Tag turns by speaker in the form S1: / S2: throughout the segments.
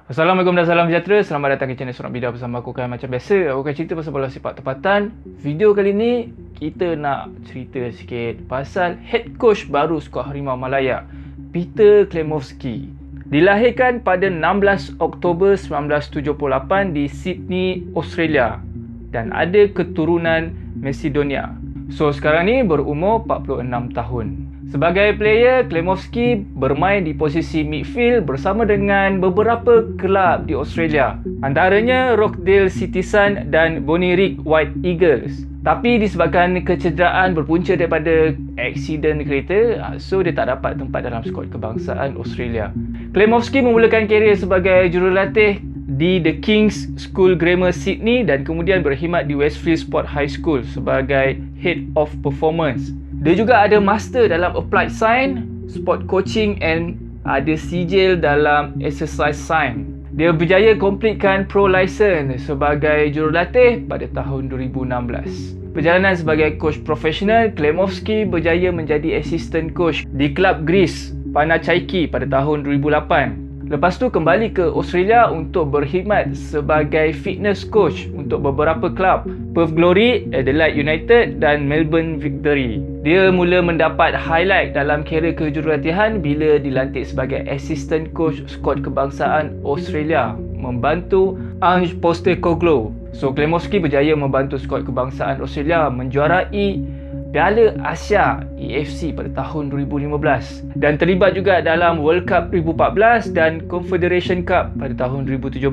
S1: Assalamualaikum dan salam sejahtera. Selamat datang ke channel Seorang Bidah bersama aku kan. Macam biasa, aku akan cerita pasal bola sepak tempatan. Video kali ni kita nak cerita sikit pasal head coach baru skuad Harimau Malaya, Peter Klemovsky. Dilahirkan pada 16 Oktober 1978 di Sydney, Australia dan ada keturunan Macedonia. So sekarang ni berumur 46 tahun. Sebagai player, Klemovsky bermain di posisi midfield bersama dengan beberapa kelab di Australia, antaranya Rochdale City Sun dan Bonnyrigg White Eagles. Tapi disebabkan kecederaan berpunca daripada aksiden kereta, so dia tak dapat tempat dalam skuad kebangsaan Australia. Klemovsky memulakan kerjaya sebagai jurulatih di The King's School Grammar Sydney dan kemudian berkhidmat di Westfield Sport High School sebagai Head of Performance. Dia juga ada master dalam Applied Science, Sport Coaching and ada sijil dalam Exercise Science. Dia berjaya komplitkan Pro License sebagai jurulatih pada tahun 2016. Perjalanan sebagai coach profesional, Klemovsky berjaya menjadi assistant coach di klub Greece Panathinaiki pada tahun 2008. Lepas tu kembali ke Australia untuk berkhidmat sebagai fitness coach untuk beberapa kelab, Perth Glory, Adelaide United dan Melbourne Victory. Dia mula mendapat highlight dalam kerjaya kejurulatihan bila dilantik sebagai assistant coach skuad kebangsaan Australia, membantu Ange Postecoglou. So Klemovsky berjaya membantu skuad kebangsaan Australia menjuarai Piala Asia AFC pada tahun 2015 dan terlibat juga dalam World Cup 2014 dan Confederation Cup pada tahun 2017.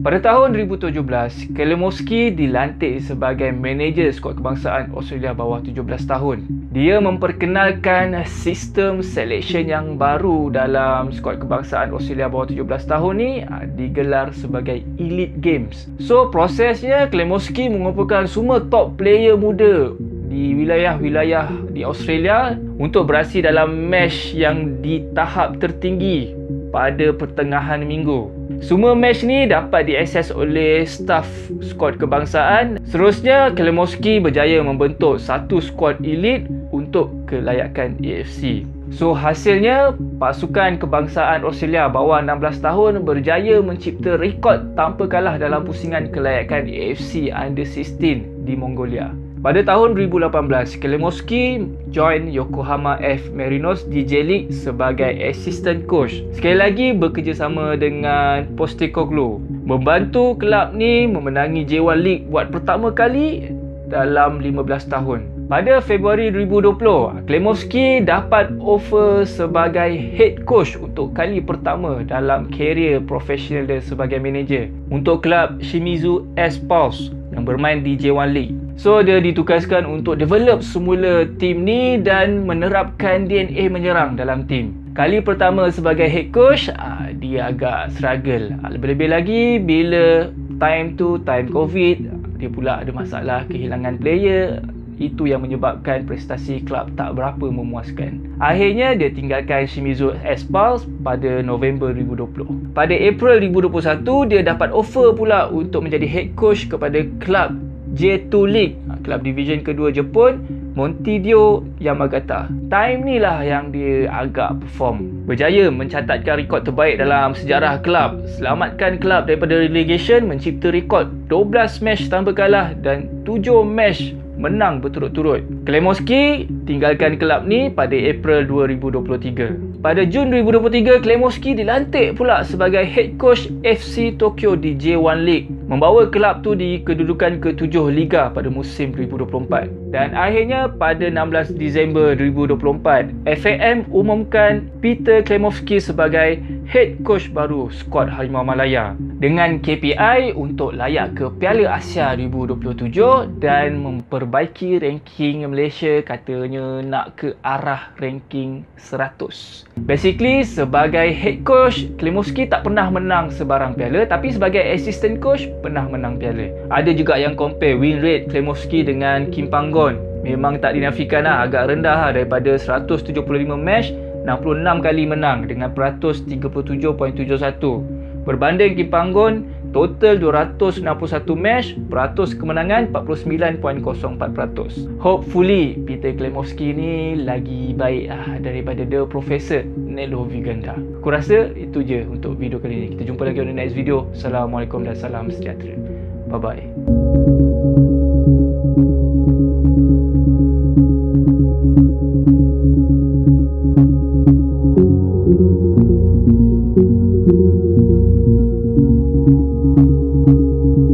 S1: Pada tahun 2017, Klemovsky dilantik sebagai manager skuad kebangsaan Australia bawah 17 tahun. Dia memperkenalkan sistem selection yang baru dalam skuad kebangsaan Australia bawah 17 tahun ni digelar sebagai Elite Games. So prosesnya, Klemovsky mengumpulkan semua top player muda di wilayah-wilayah di Australia untuk beraksi dalam match yang di tahap tertinggi pada pertengahan minggu. Semua match ni dapat diakses oleh staf skuad kebangsaan. Seterusnya, Klemovsky berjaya membentuk satu skuad elite untuk kelayakan AFC. So hasilnya, pasukan kebangsaan Australia bawah 16 tahun berjaya mencipta rekod tanpa kalah dalam pusingan kelayakan AFC Under-16 di Mongolia. Pada tahun 2018, Klemovsky join Yokohama F Marinos di J-League sebagai assistant coach. Sekali lagi bekerjasama dengan Postecoglou, membantu kelab ni memenangi J1 League buat pertama kali dalam 15 tahun. Pada Februari 2020, Klemovsky dapat offer sebagai head coach untuk kali pertama dalam kerjaya profesional dia sebagai manager untuk kelab Shimizu S-Pulse yang bermain di J1 League. So dia ditugaskan untuk develop semula tim ni dan menerapkan DNA menyerang dalam tim. Kali pertama sebagai head coach, dia agak struggle. Lebih-lebih lagi bila time COVID, dia pula ada masalah kehilangan player. Itu yang menyebabkan prestasi kelab tak berapa memuaskan. Akhirnya dia tinggalkan Shimizu S-Pulse pada November 2020. Pada April 2021, dia dapat offer pula untuk menjadi head coach kepada kelab J2 League, kelab division kedua Jepun, Montevideo Yamagata. Time ni lah yang dia agak perform. Berjaya mencatatkan rekod terbaik dalam sejarah kelab, selamatkan kelab daripada relegation, mencipta rekod 12 match tanpa kalah dan 7 match menang berturut-turut. Klemovsky tinggalkan kelab ni pada April 2023. Pada Jun 2023, Klemovsky dilantik pula sebagai head coach FC Tokyo di J1 League, membawa kelab tu di kedudukan ke-7 Liga pada musim 2024. Dan akhirnya pada 16 Disember 2024, FAM umumkan Peter Klemovsky sebagai head coach baru skuad Harimau Malaya dengan KPI untuk layak ke Piala Asia 2027 dan memperbaiki ranking Malaysia, katanya nak ke arah ranking 100. Basically, sebagai head coach, Klemovsky tak pernah menang sebarang piala, tapi sebagai assistant coach pernah menang piala. Ada juga yang compare win rate Klemovsky dengan Kim Panggon. Memang tak dinafikan agak rendah daripada 175 match, 66 kali menang dengan peratus 37.71. Berbanding Kim Panggon, total 261 match, peratus kemenangan 49.04%. Hopefully Peter Klemovsky ni lagi baik daripada the professor naik Lohovi ganda. Aku rasa itu je untuk video kali ni. Kita jumpa lagi on the next video. Assalamualaikum dan salam sejahtera. Bye bye.